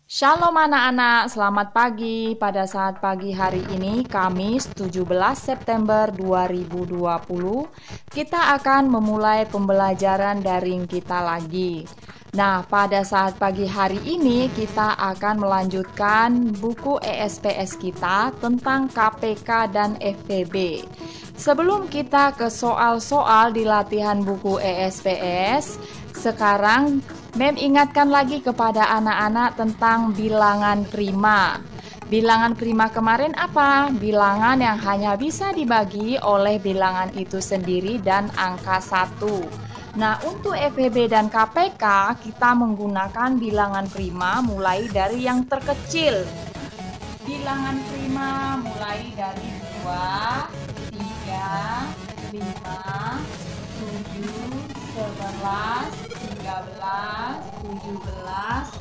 Shalom anak-anak, selamat pagi. Pada saat pagi hari ini, Kamis 17 September 2020, kita akan memulai pembelajaran daring kita lagi. Nah, pada saat pagi hari ini, kita akan melanjutkan buku ESPS kita tentang KPK dan FVB. Sebelum kita ke soal-soal di latihan buku ESPS, sekarang Mem ingatkan lagi kepada anak-anak tentang bilangan prima. Bilangan prima kemarin apa? Bilangan yang hanya bisa dibagi oleh bilangan itu sendiri dan angka 1. Nah, untuk FVB dan KPK kita menggunakan bilangan prima mulai dari yang terkecil. Bilangan prima mulai dari 2, 3, 5, 7, 11, 13, 17,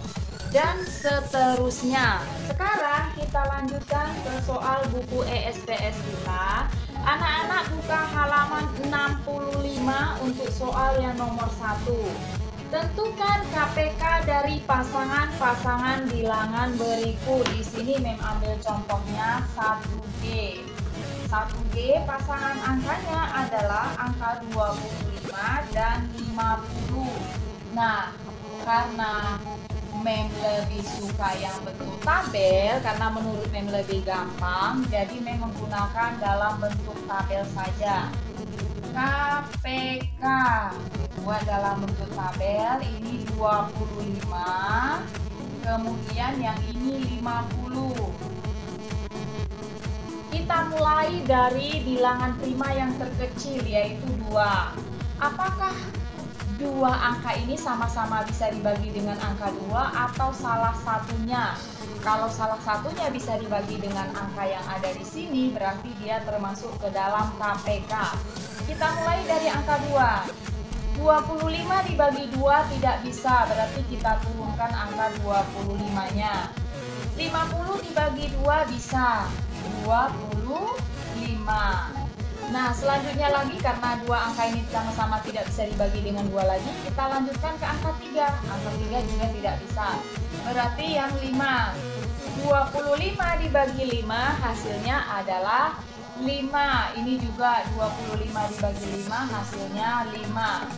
dan seterusnya. Sekarang kita lanjutkan ke soal buku ESPS kita. Anak-anak buka halaman 65 untuk soal yang nomor 1. Tentukan KPK dari pasangan-pasangan bilangan berikut. Di sini Mem ambil contohnya 1G. 1G pasangan angkanya adalah angka 25 dan 50. Nah, karena Mem lebih suka yang bentuk tabel, karena menurut Mem lebih gampang, jadi Mem menggunakan dalam bentuk tabel saja. KPK buat dalam bentuk tabel, ini 25, kemudian yang ini 50. Kita mulai dari bilangan prima yang terkecil, yaitu 2. Apakah dua angka ini sama-sama bisa dibagi dengan angka 2 atau salah satunya? Kalau salah satunya bisa dibagi dengan angka yang ada di sini, berarti dia termasuk ke dalam KPK. Kita mulai dari angka 2. 25 dibagi 2 tidak bisa, berarti kita turunkan angka 25-nya. 50 dibagi 2 bisa, 25. Nah, selanjutnya lagi karena dua angka ini sama-sama tidak bisa dibagi dengan 2 lagi, kita lanjutkan ke angka 3. Angka 3 juga tidak bisa. Berarti yang 5. 25 dibagi 5 hasilnya adalah 5. Ini juga 25 dibagi 5 hasilnya 5.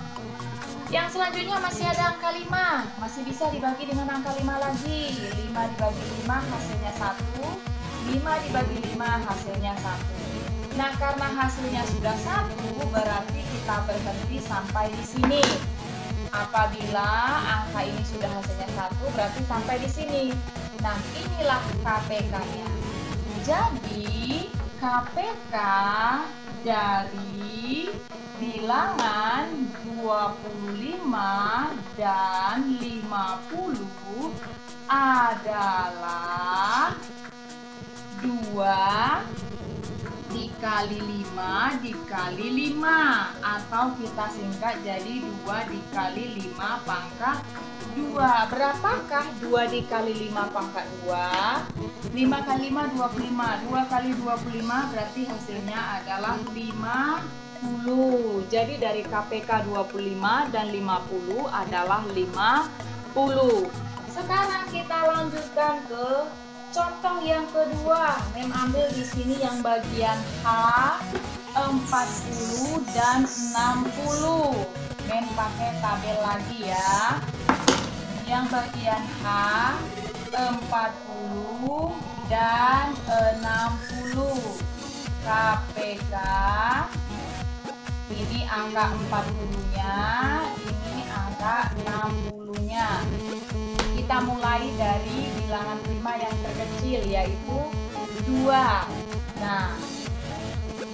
Yang selanjutnya masih ada angka 5. Masih bisa dibagi dengan angka 5 lagi. 5 dibagi 5 hasilnya 1. 5 dibagi 5 hasilnya 1. Nah, karena hasilnya sudah 1, berarti kita berhenti sampai di sini. Apabila angka ini sudah hasilnya 1, berarti sampai di sini. Nah, inilah KPK-nya. Jadi, KPK dari bilangan 25 dan 50 adalah 2 dikali 5 dikali 5, atau kita singkat jadi 2 dikali 5 pangkat 2. Berapakah 2 dikali 5 pangkat 2? 5 kali 5, 25. 2 kali 25 berarti hasilnya adalah 50. Jadi dari KPK 25 dan 50 adalah 50. Sekarang kita lanjutkan ke contoh yang kedua. Mem ambil di sini yang bagian H 40 dan 60. Mem pakai tabel lagi ya. Yang bagian H 40 dan 60. KPK ini angka 40-nya, ini angka 60-nya. Kita mulai dari bilangan prima yang terkecil, yaitu 2. Nah,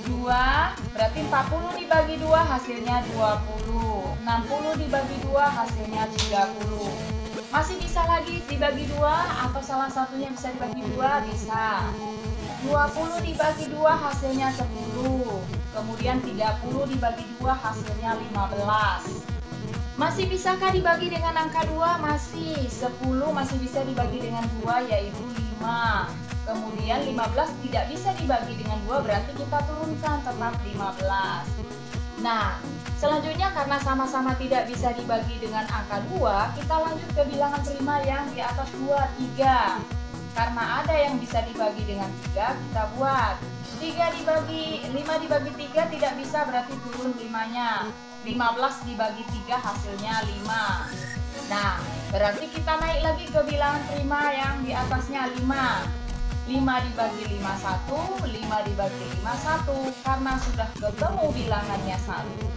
2 berarti 40 dibagi 2 hasilnya 20. 60 dibagi 2 hasilnya 30. Masih bisa lagi dibagi 2 atau salah satunya bisa dibagi 2? Bisa. 20 dibagi 2 hasilnya 10. Kemudian 30 dibagi 2 hasilnya 15. Masih bisakah dibagi dengan angka 2? Masih. 10 masih bisa dibagi dengan 2, yaitu 5. Kemudian 15 tidak bisa dibagi dengan 2, berarti kita turunkan tetap 15. Nah, Selanjutnya karena sama-sama tidak bisa dibagi dengan angka 2, kita lanjut ke bilangan prima yang di atas 2, 3. Karena ada yang bisa dibagi dengan 3, kita buat 5 dibagi 3 tidak bisa, berarti turun 5-nya. 15 dibagi 3 hasilnya 5. Nah, berarti kita naik lagi ke bilangan prima yang di atasnya 5. 5 dibagi 5, 1. 5 dibagi 5, 1. Karena sudah ketemu bilangannya 1,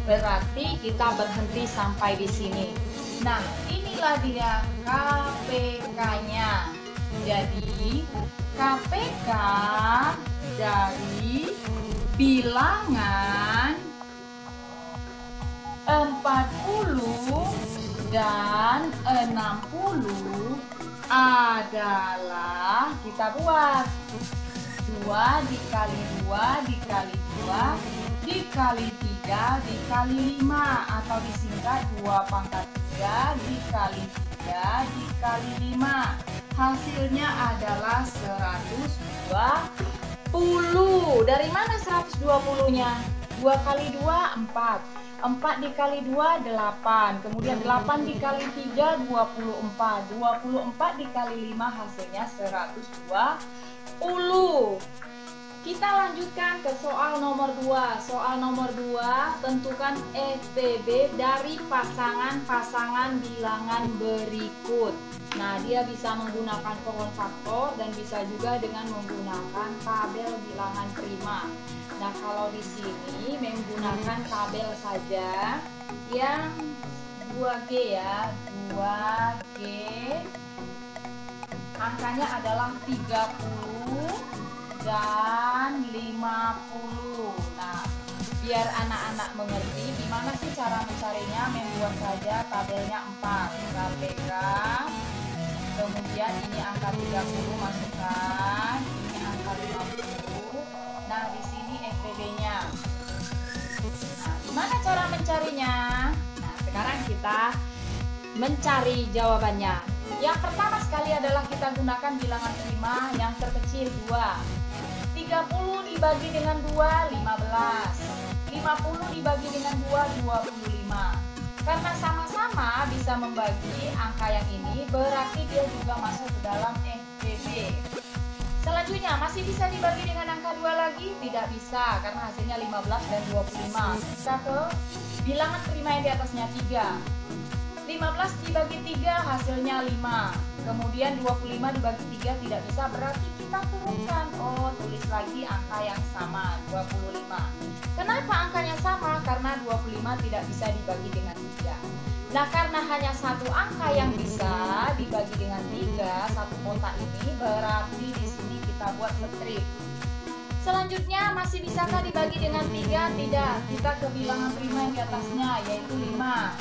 berarti kita berhenti sampai di sini. Nah, inilah dia KPK-nya. Jadi, KPK dari bilangan 40 dan 60 adalah, kita buat 2 dikali 2 dikali 2 dikali 3 dikali 5, atau disingkat 2 pangkat 3 dikali 3 dikali 5. Hasilnya adalah 120. Dari mana 120-nya? 2 kali 2, 4. 4 dikali 2, 8. Kemudian 8 dikali 3, 24. 24 dikali 5 hasilnya 120. Kita lanjutkan ke soal nomor 2. Soal nomor 2, tentukan FPB dari pasangan-pasangan bilangan berikut. Nah, dia bisa menggunakan pohon faktor dan bisa juga dengan menggunakan tabel bilangan prima. Nah, kalau di sini menggunakan tabel saja yang 2G ya, 2G. Angkanya adalah 30 dan 50. Nah, biar anak-anak mengerti gimana sih cara mencarinya, membuat saja tabelnya 4. KPK, kemudian ini angka 30 masukkan, ini angka 50. Nah, di sini FPB-nya. Nah, gimana cara mencarinya? Nah, sekarang kita mencari jawabannya. Yang pertama sekali adalah kita gunakan bilangan prima yang terkecil 2. 30 dibagi dengan 2, 15. 50 dibagi dengan 2, 25. Karena sama-sama bisa membagi angka yang ini, berarti dia juga masuk ke dalam FPB. Selanjutnya, masih bisa dibagi dengan angka 2 lagi? Tidak bisa, karena hasilnya 15 dan 25. Kita ke bilangan prima yang di atasnya 3. 15 dibagi 3 hasilnya 5. Kemudian 25 dibagi 3 tidak bisa, berarti kita turunkan. Oh, tulis lagi angka yang sama, 25. Kenapa angkanya sama? Karena 25 tidak bisa dibagi dengan 3. Nah, karena hanya satu angka yang bisa dibagi dengan 3, satu kotak ini, berarti di sini kita buat strip. Selanjutnya, masih bisakah dibagi dengan 3? Tidak. Kita ke bilangan prima yang di atasnya, yaitu 5.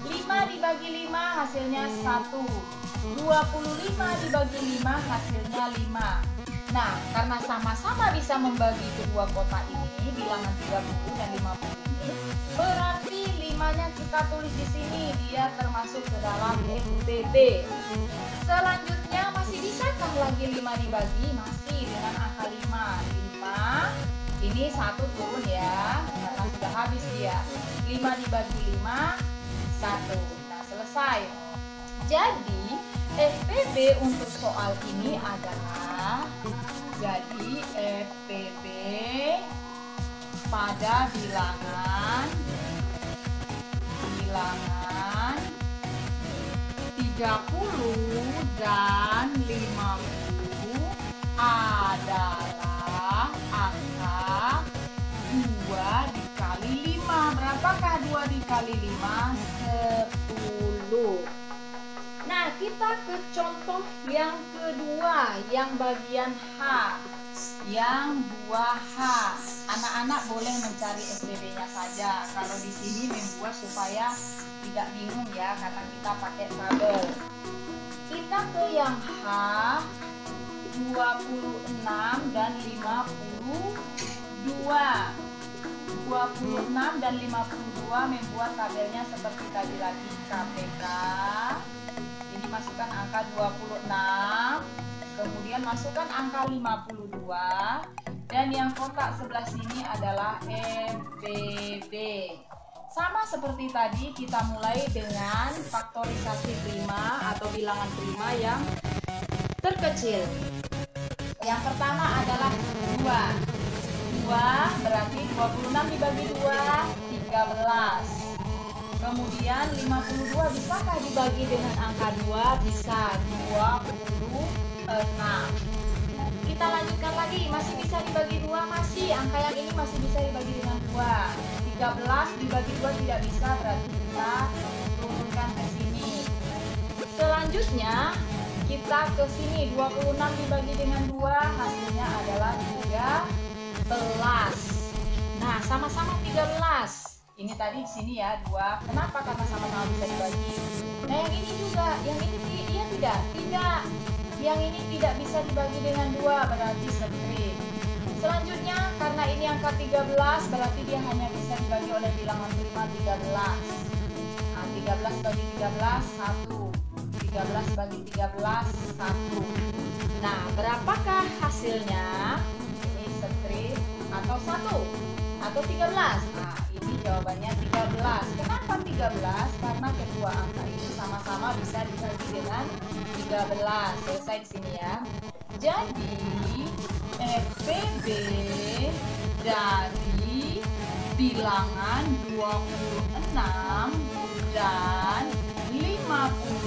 5 dibagi 5 hasilnya 1. 25 dibagi 5 hasilnya 5. Nah, karena sama-sama bisa membagi kedua kotak ini, bilangan 30 dan 50 ini, berarti 5-nya kita tulis di sini, dia termasuk ke dalam FPB. Selanjutnya, masih bisakah lagi 5 dibagi? Masih, dengan angka 5. 5, ini 1 turun ya, karena sudah habis dia. 5 dibagi 5, 1. Nah, selesai. Jadi, FPB untuk soal ini adalah, jadi FPB pada bilangan 30 dan 50 adalah angka 2 dikali 5. Berapakah 2 dikali 5? 10. Nah, kita ke contoh yang kedua, yang bagian H, yang buah H. Anak-anak boleh mencari FPB-nya saja. Kalau di sini membuat supaya tidak bingung ya, karena kita pakai tabel. Kita ke yang H, 26 dan 52. 26 dan 52 membuat tabelnya seperti tadi lagi, KPK. Ini masukkan angka 26, kemudian masukkan angka 52, Dan yang kotak sebelah sini adalah FBB. Sama seperti tadi, kita mulai dengan faktorisasi prima atau bilangan prima yang terkecil. Yang pertama adalah 2. 2 berarti 26 dibagi 2, 13. Kemudian 52 bisakah dibagi dengan angka 2? Bisa, 26. Kita lanjutkan lagi, masih bisa dibagi 2, masih. Angka yang ini masih bisa dibagi dengan 2. 13 dibagi 2 tidak bisa, berarti kita turunkan ke sini. Selanjutnya kita ke sini, 26 dibagi dengan 2, hasilnya adalah 13. Nah, sama-sama 13. Ini tadi di sini ya, 2. Kenapa? Karena sama-sama bisa dibagi. Nah, yang ini juga, yang ini iya tidak? Tidak. Yang ini tidak bisa dibagi dengan 2, berarti strip. Selanjutnya, karena ini angka 13, berarti dia hanya bisa dibagi oleh bilangan prima 13. Nah, 13 bagi 13, 1. 13 bagi 13, 1. Nah, berapakah hasilnya? Ini strip atau 1? Atau 13? Nah, ini jawabannya 13. Kenapa 13? Karena kedua angka ini sama-sama bisa dibagi dengan 13. Selesai di sini ya. Jadi FBB dari bilangan 26 dan 50